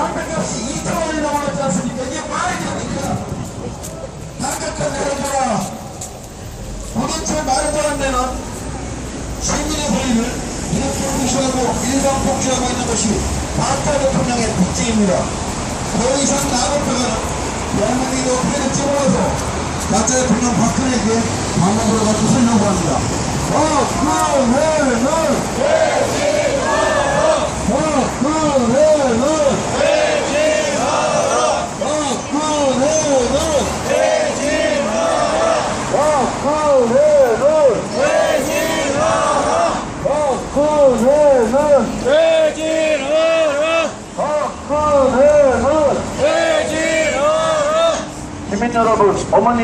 양배값이 2천원이 넘어갔지 않습니까? 이게 말이 됩니까? 당격한 여러분들아, 도대체 말도 안 되는 시민의 권리를 이렇게 무시하고 일반 복지하고 있는 것이 박근혜 대통령의 특징입니다. 더 이상 나아가는 대한민국이 어떻게 될지 몰라서 가짜 대통령 박근혜에게 방법으로 가서 설명합니다. 박근혜는 퇴진하라! 박근혜는 퇴진하라! 박근혜는 퇴진하라! 박근혜는 퇴진하라! 박근혜는 퇴진하라! 박근혜는 퇴진하라! 시민 여러분, 어머니,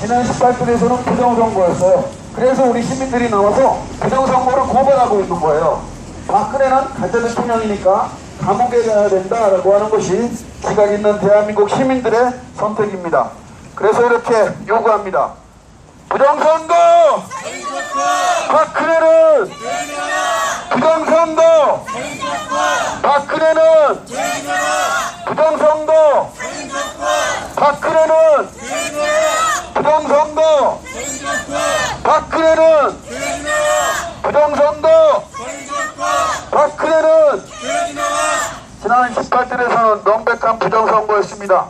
지난 18일에서는 부정선거였어요. 그래서 우리 시민들이 나와서 부정선거를 고발하고 있는 거예요. 박근혜는 가짜 대통령이니까 감옥에 가야 된다라고 하는 것이 지각 있는 대한민국 시민들의 선택입니다. 그래서 이렇게 요구합니다. 부정선거! 박근혜는! 부정선거! 박근혜는! 부정선거! 박근혜는! 부정선거! 박근혜는! 부정선거! 박근혜는! 지난 18일에서는 명백한 부정선거였습니다.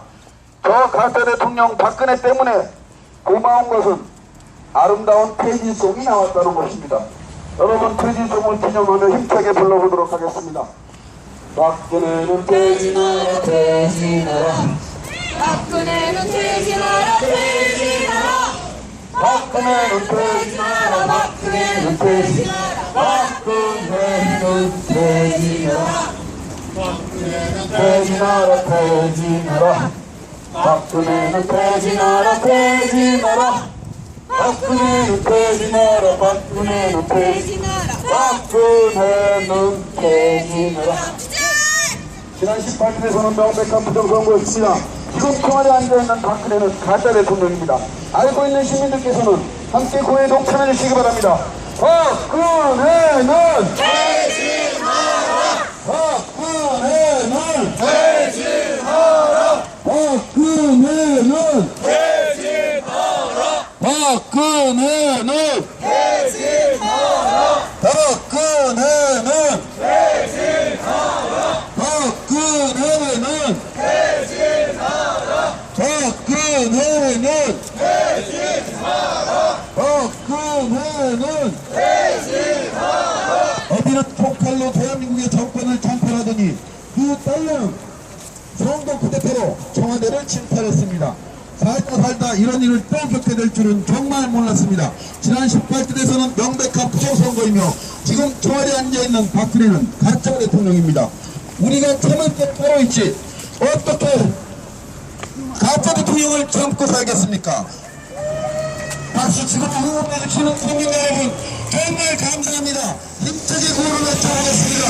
저 가짜 대통령 박근혜 때문에 고마운 것은 아름다운 퇴진송이 나왔다는 것입니다. 여러분, 퇴진송을 기념하며 힘차게 불러보도록 하겠습니다. 박근혜는 퇴진하라, 퇴진하라. 박근혜는 퇴진하라, 퇴진하라. 박근혜는 퇴진하라, 박근혜는 퇴진하라. 박근혜는 퇴진하라. 퇴진하라, 퇴진하라. 박근혜는 퇴진하라, 퇴진하라. 박근혜는 퇴진하라, 박근혜는 퇴진하라. 박근혜는 퇴진하라. 지난 18일에서는 명백한 부정선거였습니다. 지금 청와대에 앉아있는 박근혜는 가짜 대통령입니다. 알고 있는 시민들께서는 함께 고해 동참해 주시기 바랍니다. 박근혜는 퇴진하라! 박근혜는 퇴진하라! 박근혜는 퇴진하라! 박근혜는 퇴진하라! 박근혜는 퇴진하라! 박근혜는 퇴진하라! 박근혜는 퇴진하라! 박근혜는 퇴진하라! 어디는 폭발로 대한민국의 정권을 장악하더니 그 딸려는 송도 대표로 청와대를 침탈했습니다. 살다 이런 일을 또 겪게 될 줄은 정말 몰랐습니다. 지난 18일에서는 명백한 부정선거이며 지금 청와대에 앉아있는 박근혜는 가짜 대통령입니다. 우리가 참을 때 따로 있지 어떻게 가짜 대통령을 참고 살겠습니까? 박수 치고 응원해주시는 국민 여러분 정말 감사합니다. 힘차게 구호를 외쳐보겠습니다.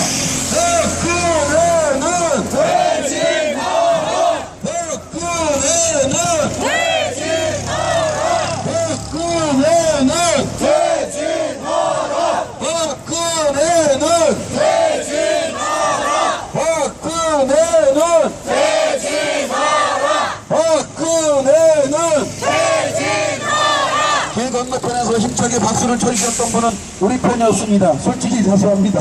박근혜는 퇴진하라! 박근혜는 퇴진하라! 박근혜는 퇴진하라! 박근혜는 퇴진하라! 박근혜는 퇴진하라! 박근혜는 퇴진하라! 길 건너편에서 힘차게 박수를 쳐주셨던 분은 우리 편이었습니다. 솔직히 사소합니다.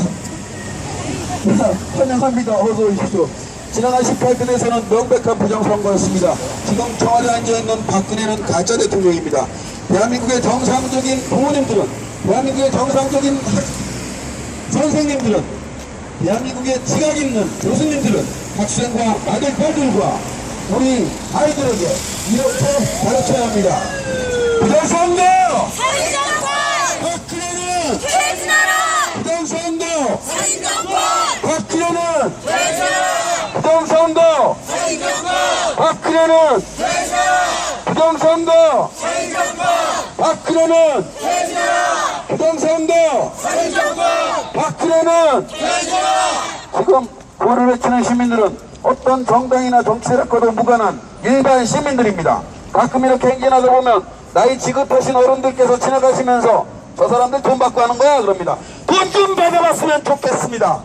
환영합니다. 어서 오십시오. 지난 18일에서는 명백한 부정선거였습니다. 지금 청와대에 앉아있는 박근혜는 가짜 대통령입니다. 대한민국의 정상적인 부모님들은, 대한민국의 정상적인 선생님들은, 대한민국의 지각 있는 교수님들은 학생과 아들, 딸들과 우리 아이들에게 이렇게 가르쳐야 합니다. 부정선거! 살인정권! 박근혜는 퇴진하라! 부정선거! 살인정권! 박근혜는 퇴진하라! 부정선거! 살인정권! 박근혜는 퇴진하라! 부정선거! 살인정권! 박근혜는 퇴진하라! 부정선거! 살인정권! 박근혜는 퇴진하라! 지금 구호를 외치는 시민들은 어떤 정당이나 정치 세력과도 무관한 일반 시민들입니다. 가끔 이렇게 행진하다 보면 나이 지긋하신 어른들께서 지나가시면서 저 사람들 돈 받고 하는 거야 그럽니다. 돈 좀 받아봤으면 좋겠습니다.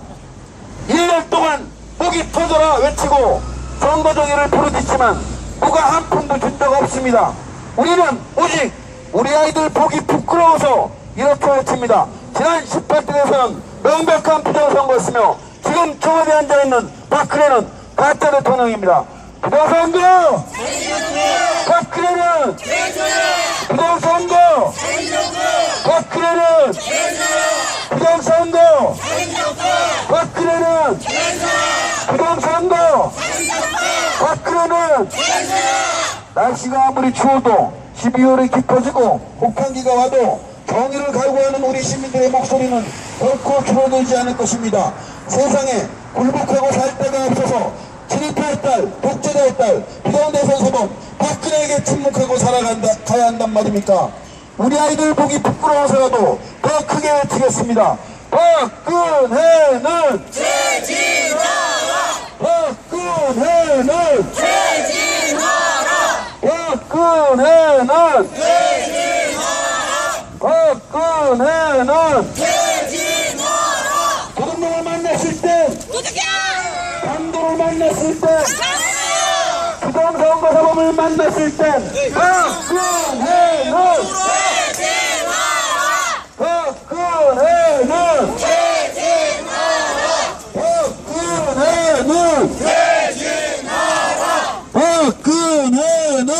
1년 동안 목이 터져라 외치고 선거정의를 부르짖지만 누가 한 푼도 준 적 없습니다. 우리는 오직 우리 아이들 보기 부끄러워서 이렇게 외칩니다. 지난 18대에서는 명백한 부정선거였으며 지금 청와대에 앉아있는 박근혜는 가짜 대통령입니다. 부정선거! 박근혜는! 부정선거! 박근혜는! 부정선거! 박근혜는! 부정선거! 박근혜는! 날씨가 아무리 추워도 12월이 깊어지고 혹한기가 와도 정의를 갈구하는 우리 시민들의 목소리는 결코 줄어들지 않을 것입니다. 세상에 굴복하고 살 데가 없어서 친일파의 딸, 독재자의 딸, 비정대선 사범 박근혜에게 침묵하고 살아가야 한단 말입니까? 우리 아이들 보기 부끄러워서라도 더 크게 외치겠습니다. 박근혜는 퇴진하라! 박근혜는 퇴진하라! 박근혜는 퇴진하라! 박근혜는 퇴진하라! 도둑놈을 만났을 때 강도를 만났을 때 부정선거 사범을 만났을 때 박근혜는 박근혜는 박근혜는 박근혜는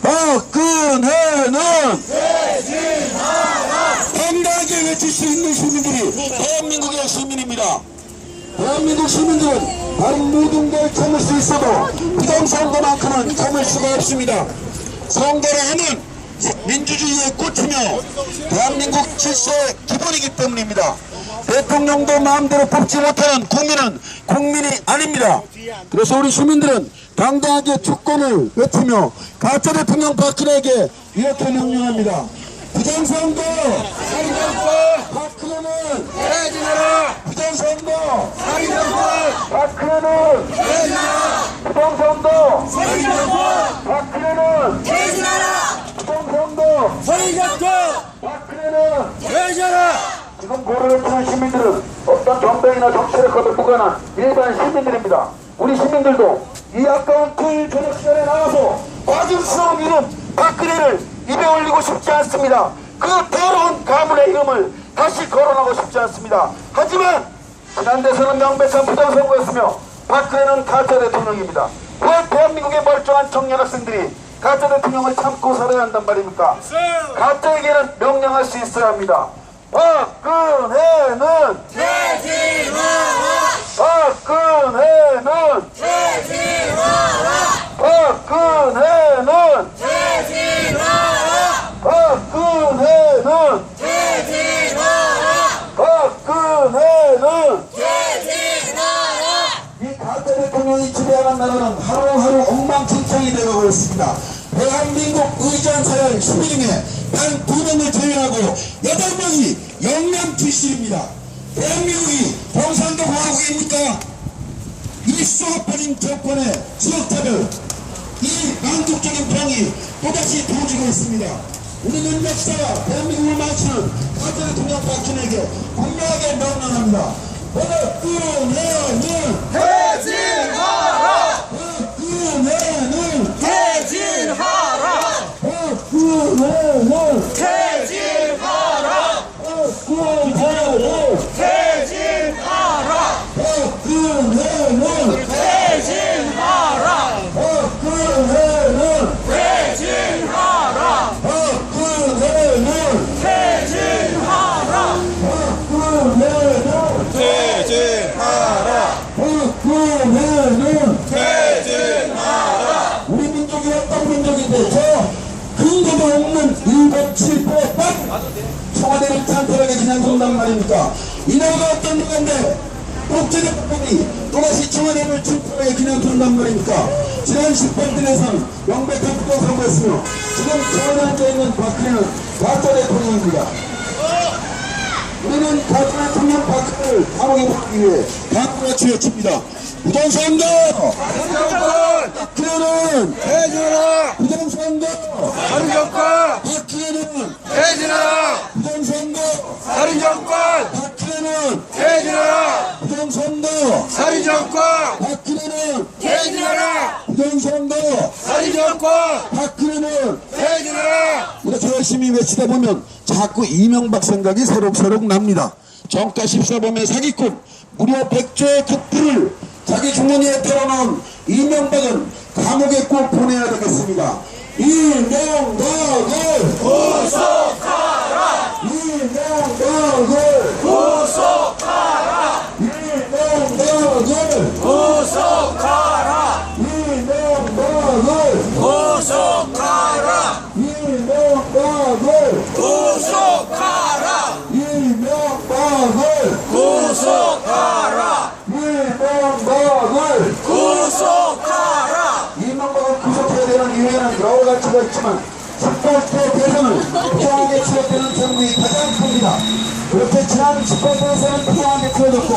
박근혜는 당당하게 외칠 수 있는 시민들이 대한민국의 시민입니다. 대한민국 시민들은 다른 모든 걸 참을 수 있어도 부정선거만큼은 참을 수가 없습니다. 선거를 하면 민주주의의 꽃이며 대한민국 질서의 기본이기 때문입니다. 대통령도 마음대로 뽑지 못하는 국민은 국민이 아닙니다. 그래서 우리 시민들은 당당하게 주권을 외치며 가짜 대통령 박근혜에게 이렇게 명령합니다. 부정선거 박근혜는 퇴진하라! 부정선거 상정권! 박근혜는 퇴진하라! 부정선거 상정권! 박근혜는 퇴진하라! 부정선거 상정권! 박근혜는 퇴진하라! 지금 고려를 치는 시민들은 어떤 정당이나 정치력과도 무관한 일반 시민들입니다. 우리 시민들도 이 아까운 토요일 저녁 시간에 나와서 과증스러운 이름 박근혜를 입에 올리고 싶지 않습니다. 그 더러운 가문의 이름을 다시 거론하고 싶지 않습니다. 하지만 지난 대선은 명백한 부정선거였으며 박근혜는 가짜 대통령입니다. 왜 대한민국의 멀쩡한 청년 학생들이 가짜 대통령을 참고 살아야 한단 말입니까? 가짜에게는 명령할 수 있어야 합니다. 박근혜는 퇴진하라! 박근혜는 퇴진하라! 박근혜는 퇴진하라! 박근혜는 퇴진하라! 박근혜는 퇴진하라! 이 가짜 대통령이 지배하는 나라는 하루하루 엉망진창이 되어가고 있습니다. 대한민국 의전 사열 11인에 단 2명을 제외하고 8명이 영남 출신입니다. 대한민국이 경상도 공화국입니까? 이 쏘아 빠진 정권의 지역차별, 이 망국적인 병이 또다시 터지고 있습니다. 우리는 역사가 대한민국을 망치는 가짜 대통령 박근혜에게 분명하게 명령합니다. 박근혜는 퇴진하라! 박근혜는 퇴진하라! 박근혜는 퇴진하라! 박근혜는 퇴진하라! 박근혜는 퇴진하라! 박근혜는 퇴진하라! 박근혜는 퇴진하라! 박근혜는 퇴진하라! 박근혜는 퇴진하라! 우리 민족이 어떤 민족인데 저 근거도 없는 일본 칠포 딱 청와대를 탄탄하게 그냥 둔단 말입니까? 이 나라가 어떤 나라인데 독재대법원이 또다시 청와대를 칠포에 그냥 둔단 말입니까? 지난 18대에서는 명백한 부정선거였으며 지금 청와대에 앉아있는 박근혜는 가짜 대통령입니다. 우리는 가짜 대통령 박근혜를 감옥에 보내기 위해 강구같이 외칩니다. 부정선거! 상정권! 박근혜는 퇴진하라! 부정선거! 상정권! 박근혜는 퇴진하라! 부정선거! 부정선거 살인정권 박근혜는 퇴진하라. 부정선거 살인정권 박근혜는 퇴진하라. 부정선거 살인정권 박근혜는 퇴진하라. 이렇게 열심히 외치다 보면 자꾸 이명박 생각이 새록새록 납니다. 정가 14범의 사기꾼 무려 100조의 특불을 자기 주머니에 털어놓은 이명박은 감옥에 꼭 보내야 되겠습니다. 이명박을 구속하라. 이명박을 구속하라. 이명박을 구속하라. 이명박을 구속하라. 이명박을 구속하라. 이명박을 구속하라. 이명박을 구속하라. 이명박을 구속해야 되는 이유에는 여러 가지가 있지만 18대 대선을 평화하게 치렀다는 정부이 가장 큽니다. 그렇게 지난 18대 대선은 평화하게 치러졌고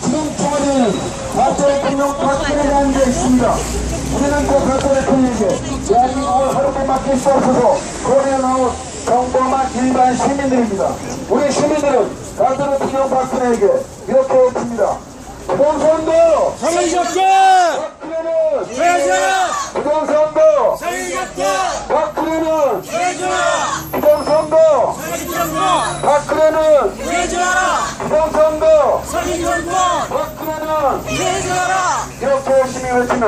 지금 청와대에는 박근혜 대통령 박근혜가 앉아 있습니다. 우리는 그 박근혜 대통령에게 대한민국을 하루도 맡길 수 없어서 거리에 나온 평범한 일반 시민들입니다. 우리 시민들은 박근혜 대통령 박근혜에게 이렇게 외칩니다. 부정선거 살인정권 박근혜는 퇴진하라. 부정선거 살인정권 박근혜는 퇴진하라. 부정선거 살인정권 박근혜는 퇴진하라. 부정선거 살인정권 박근혜는 퇴진하라. 이렇게 열심히 외치면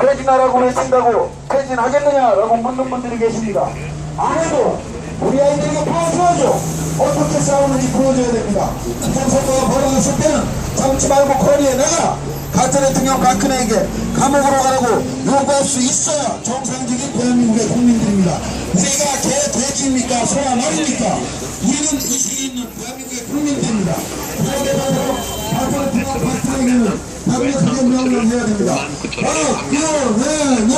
퇴진하라고 외친다고 퇴진하겠느냐라고 묻는 분들이 계십니다. 안 해도 우리 아이들에게 보여줘야죠. 어떻게 싸우는지 보여줘야 됩니다. 부정선거가 벌어졌을 때는 참지 말고 거리에 나가 가짜 대통령 박근혜에게 감옥으로 가라고 요구할 수 있어야 정상적인 대한민국의 국민들입니다. 우리가 개 돼지입니까? 소와 말입니까? 우리는 의식이 있는 대한민국의 국민들입니다. 그러므로 가짜 대통령 박근혜에게는 강력하게 명령해야 됩니다. 박근혜는